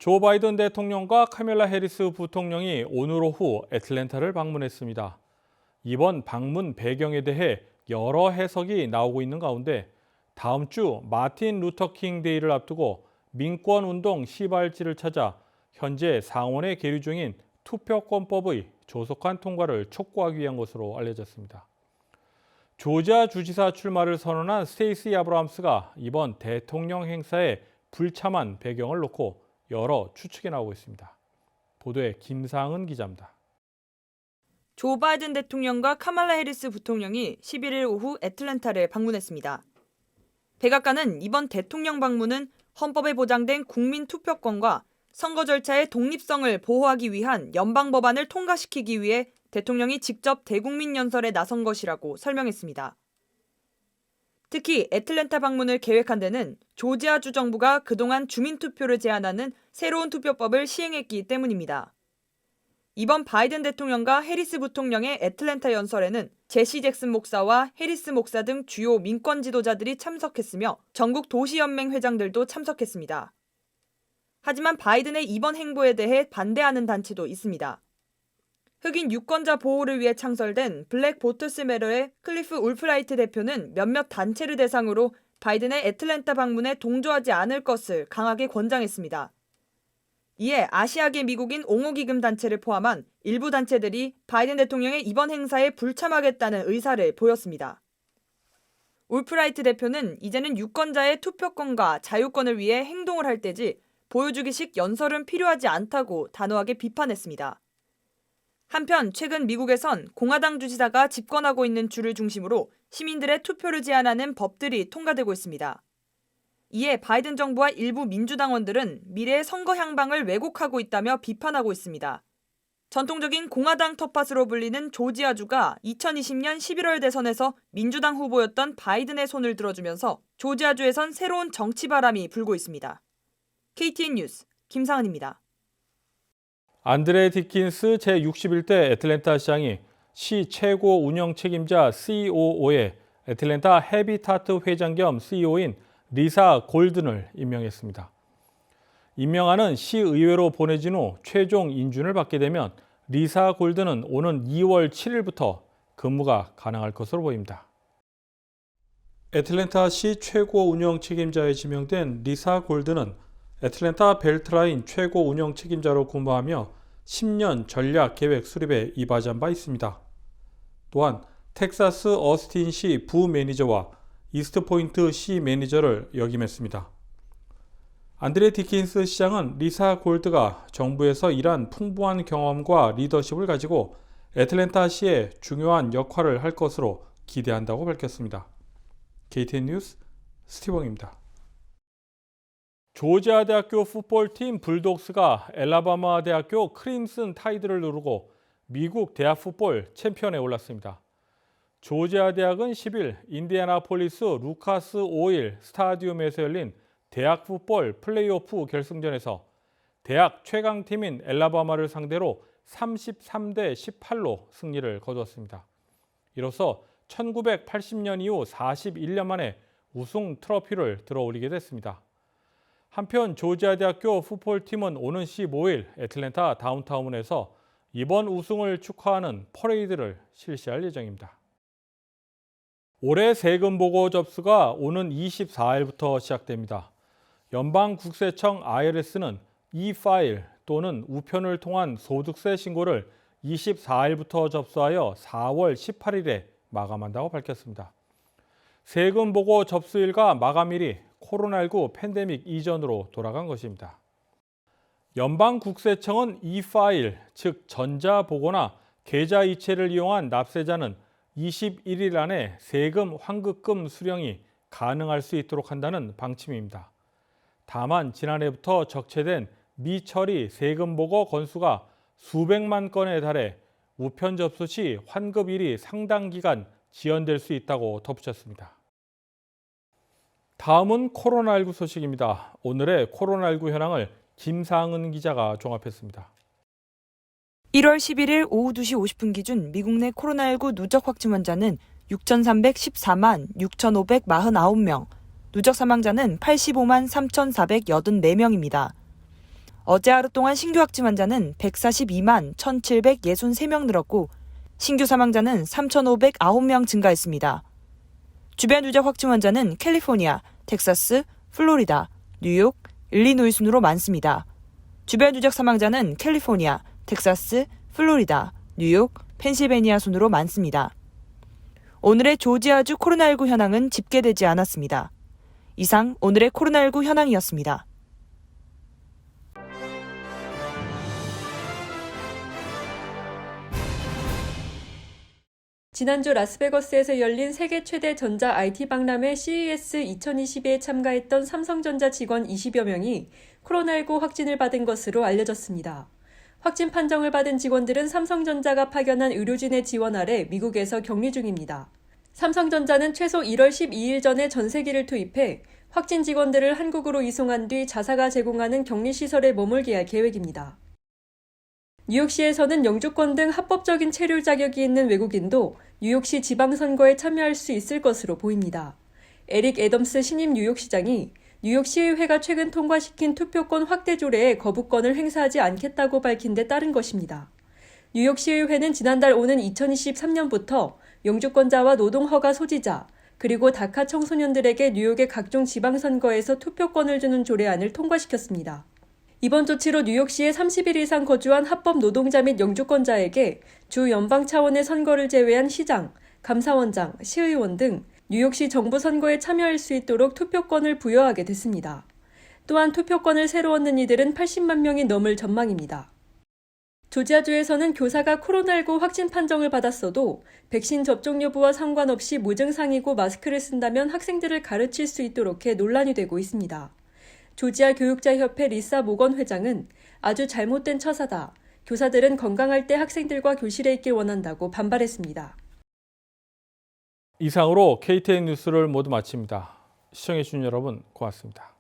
조 바이든 대통령과 카멜라 해리스 부통령이 오늘 오후 애틀랜타를 방문했습니다. 이번 방문 배경에 대해 여러 해석이 나오고 있는 가운데 다음 주 마틴 루터 킹 데이를 앞두고 민권운동 시발지를 찾아 현재 상원에 계류 중인 투표권법의 조속한 통과를 촉구하기 위한 것으로 알려졌습니다. 조지아 주지사 출마를 선언한 스테이시 아브라함스가 이번 대통령 행사에 불참한 배경을 놓고 여러 추측이 나오고 있습니다. 보도에 김상은 기자입니다. 조 바이든 대통령과 카말라 해리스 부통령이 11일 오후 애틀랜타를 방문했습니다. 백악관은 이번 대통령 방문은 헌법에 보장된 국민 투표권과 선거 절차의 독립성을 보호하기 위한 연방 법안을 통과시키기 위해 대통령이 직접 대국민 연설에 나선 것이라고 설명했습니다. 특히 애틀랜타 방문을 계획한 데는 조지아주 정부가 그동안 주민투표를 제한하는 새로운 투표법을 시행했기 때문입니다. 이번 바이든 대통령과 해리스 부통령의 애틀랜타 연설에는 제시 잭슨 목사와 해리스 목사 등 주요 민권 지도자들이 참석했으며 전국 도시연맹 회장들도 참석했습니다. 하지만 바이든의 이번 행보에 대해 반대하는 단체도 있습니다. 흑인 유권자 보호를 위해 창설된 블랙 보트스 매러의 클리프 울프라이트 대표는 몇몇 단체를 대상으로 바이든의 애틀랜타 방문에 동조하지 않을 것을 강하게 권장했습니다. 이에 아시아계 미국인 옹호기금 단체를 포함한 일부 단체들이 바이든 대통령의 이번 행사에 불참하겠다는 의사를 보였습니다. 울프라이트 대표는 이제는 유권자의 투표권과 자유권을 위해 행동을 할 때지 보여주기식 연설은 필요하지 않다고 단호하게 비판했습니다. 한편 최근 미국에선 공화당 주지사가 집권하고 있는 주를 중심으로 시민들의 투표를 제한하는 법들이 통과되고 있습니다. 이에 바이든 정부와 일부 민주당원들은 미래의 선거 향방을 왜곡하고 있다며 비판하고 있습니다. 전통적인 공화당 텃밭으로 불리는 조지아주가 2020년 11월 대선에서 민주당 후보였던 바이든의 손을 들어주면서 조지아주에선 새로운 정치 바람이 불고 있습니다. KTN 뉴스 김상은입니다. 안드레 디킨스 제61대 애틀랜타 시장이 시 최고 운영 책임자 COO에 애틀랜타 해비타트 회장 겸 CEO인 리사 골든을 임명했습니다. 임명안은 시의회로 보내진 후 최종 인준을 받게 되면 리사 골든은 오는 2월 7일부터 근무가 가능할 것으로 보입니다. 애틀랜타 시 최고 운영 책임자에 지명된 리사 골든은 애틀랜타 벨트라인 최고 운영 책임자로 근무하며 10년 전략 계획 수립에 이바지한 바 있습니다. 또한 텍사스 어스틴시 부매니저와 이스트포인트 시 매니저를 역임했습니다. 안드레 디킨스 시장은 리사 골드가 정부에서 일한 풍부한 경험과 리더십을 가지고 애틀랜타 시에 중요한 역할을 할 것으로 기대한다고 밝혔습니다. KTN 뉴스 스티븐입니다. 조지아 대학교 풋볼팀 불독스가 엘라바마 대학교 크림슨 타이드를 누르고 미국 대학 풋볼 챔피언에 올랐습니다. 조지아 대학은 10일 인디애나폴리스 루카스 오일 스타디움에서 열린 대학 풋볼 플레이오프 결승전에서 대학 최강팀인 엘라바마를 상대로 33대 18로 승리를 거두었습니다. 이로써 1980년 이후 41년 만에 우승 트로피를 들어올리게 됐습니다. 한편 조지아 대학교 풋볼팀은 오는 15일 애틀랜타 다운타운에서 이번 우승을 축하하는 퍼레이드를 실시할 예정입니다. 올해 세금 보고 접수가 오는 24일부터 시작됩니다. 연방국세청 IRS는 e-파일 또는 우편을 통한 소득세 신고를 24일부터 접수하여 4월 18일에 마감한다고 밝혔습니다. 세금 보고 접수일과 마감일이 코로나19 팬데믹 이전으로 돌아간 것입니다. 연방국세청은 e-파일, 즉 전자보고나 계좌이체를 이용한 납세자는 21일 안에 세금 환급금 수령이 가능할 수 있도록 한다는 방침입니다. 다만 지난해부터 적체된 미처리 세금보고 건수가 수백만 건에 달해 우편 접수 시 환급일이 상당 기간 지연될 수 있다고 덧붙였습니다. 다음은 코로나19 소식입니다. 오늘의 코로나19 현황을 김상은 기자가 종합했습니다. 1월 11일 오후 2시 50분 기준 미국 내 코로나19 누적 확진 환자는 6,314만 6,549명, 누적 사망자는 85만 3,484명입니다. 어제 하루 동안 신규 확진 환자는 142만 1,763명 늘었고 신규 사망자는 3,509명 증가했습니다. 주변 누적 확진 환자는 캘리포니아, 텍사스, 플로리다, 뉴욕, 일리노이 순으로 많습니다. 주변 누적 사망자는 캘리포니아, 텍사스, 플로리다, 뉴욕, 펜실베니아 순으로 많습니다. 오늘의 조지아주 코로나19 현황은 집계되지 않았습니다. 이상 오늘의 코로나19 현황이었습니다. 지난주 라스베거스에서 열린 세계 최대 전자 IT 박람회 CES 2022에 참가했던 삼성전자 직원 20여 명이 코로나19 확진을 받은 것으로 알려졌습니다. 확진 판정을 받은 직원들은 삼성전자가 파견한 의료진의 지원 아래 미국에서 격리 중입니다. 삼성전자는 최소 1월 12일 전에 전세기를 투입해 확진 직원들을 한국으로 이송한 뒤 자사가 제공하는 격리시설에 머물게 할 계획입니다. 뉴욕시에서는 영주권 등 합법적인 체류 자격이 있는 외국인도 뉴욕시 지방선거에 참여할 수 있을 것으로 보입니다. 에릭 애덤스 신임 뉴욕시장이 뉴욕시의회가 최근 통과시킨 투표권 확대 조례에 거부권을 행사하지 않겠다고 밝힌 데 따른 것입니다. 뉴욕시의회는 지난달 오는 2023년부터 영주권자와 노동허가 소지자, 그리고 다카 청소년들에게 뉴욕의 각종 지방선거에서 투표권을 주는 조례안을 통과시켰습니다. 이번 조치로 뉴욕시에 30일 이상 거주한 합법 노동자 및 영주권자에게 주 연방 차원의 선거를 제외한 시장, 감사원장, 시의원 등 뉴욕시 정부 선거에 참여할 수 있도록 투표권을 부여하게 됐습니다. 또한 투표권을 새로 얻는 이들은 80만 명이 넘을 전망입니다. 조지아주에서는 교사가 코로나19 확진 판정을 받았어도 백신 접종 여부와 상관없이 무증상이고 마스크를 쓴다면 학생들을 가르칠 수 있도록 해 논란이 되고 있습니다. 조지아 교육자협회 리사 모건 회장은 아주 잘못된 처사다. 교사들은 건강할 때 학생들과 교실에 있길 원한다고 반발했습니다. 이상으로 KTN 뉴스를 모두 마칩니다. 시청해주신 여러분 고맙습니다.